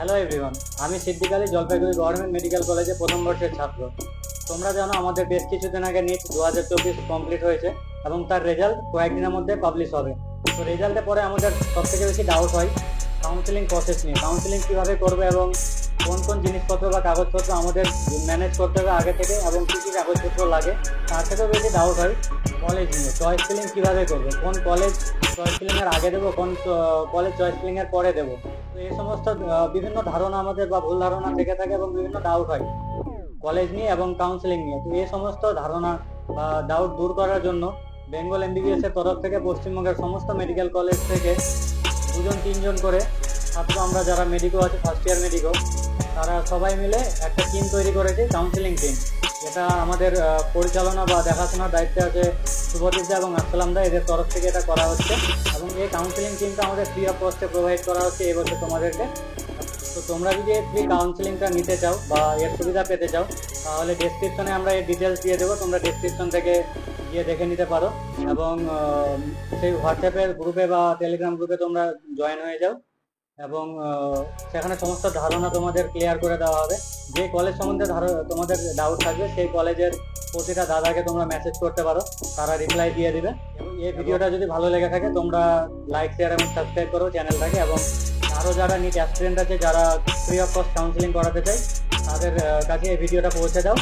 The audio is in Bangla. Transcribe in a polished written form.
হ্যালো এভরিওয়ান, আমি সিদ্দিক আলী জলপাইগুড়ি গভর্নমেন্ট মেডিকেল কলেজে প্রথম বর্ষের ছাত্র। তোমরা জানো আমাদের বেশ কিছুদিন আগে নিট 2024 কমপ্লিট হয়েছে এবং তার রেজাল্ট কয়েকদিনের মধ্যে পাবলিশ হবে। তো রেজাল্টের পরে আমাদের সবথেকে বেশি ডাউট হয় কাউন্সিলিং প্রসেস নিয়ে। কাউন্সিলিং কীভাবে করবে এবং কোন কোন জিনিসপত্র বা কাগজপত্র আমাদের ম্যানেজ করতে হবে আগে থেকে এবং কী কী কাগজপত্র লাগে, তার থেকেও বেশি ডাউট হয় কলেজ নিয়ে। চয়েস ফিলিং কীভাবে করবো, কোন কলেজ চয়েস ফিলিংয়ের আগে দেবো, কোন কলেজ চয়েস ফিলিংয়ের পরে দেবো। তো এই সমস্ত বিভিন্ন ধারণা আমাদের বা ভুল ধারণা থেকে থাকে এবং বিভিন্ন ডাউট হয় কলেজ নিয়ে এবং কাউন্সিলিং নিয়ে। তো এই সমস্ত ধারণা বা ডাউট দূর করার জন্য বেঙ্গল এমবিবিএস এর তরফ থেকে পশ্চিমবঙ্গের সমস্ত মেডিকেল কলেজ থেকে 2-3 জন করে ছাত্র, আমরা যারা মেডিকো আছে ফার্স্ট ইয়ার মেডিকো, তারা সবাই মিলে একটা টিম তৈরি করেছে, কাউন্সিলিং টিম। এটা আমাদের পরিচালনা বা দেখাশোনার দায়িত্বে আছে শুভদীপ দা এবং আসসালাম দা, এদের তরফ থেকে এটা করা হচ্ছে এবং এই কাউন্সিলিং টিমটা আমাদের ফ্রি অফ কস্টে প্রোভাইড করা হচ্ছে এবছর তোমাদেরকে। তো তোমরা যদি এই ফ্রি কাউন্সিলিংটা নিতে চাও বা এর সুবিধা পেতে চাও, তাহলে ডেসক্রিপশনে আমরা এর ডিটেলস দিয়ে দেবো, তোমরা ডেসক্রিপশন থেকে গিয়ে দেখে নিতে পারো এবং সেই হোয়াটসঅ্যাপের গ্রুপে বা টেলিগ্রাম গ্রুপে তোমরা জয়েন হয়ে যাও এবং সেখানে সমস্ত ধারণা তোমাদের ক্লিয়ার করে দেওয়া হবে। যে কলেজ সম্বন্ধে তোমাদের ডাউট থাকবে সেই কলেজের প্রতিটা দাদাকে তোমরা মেসেজ করতে পারো, তারা রিপ্লাই দিয়ে দিবে। এবং এই ভিডিওটা যদি ভালো লেগে থাকে তোমরা লাইক, শেয়ার এবং সাবস্ক্রাইব করো চ্যানেলটাকে। এবং আরও যারা নিট অ্যাসপিরেন্ট আছে, যারা ফ্রি অফ কস্ট কাউন্সিলিং করাতে চাই, তাদের কাছে এই ভিডিওটা পৌঁছে দাও।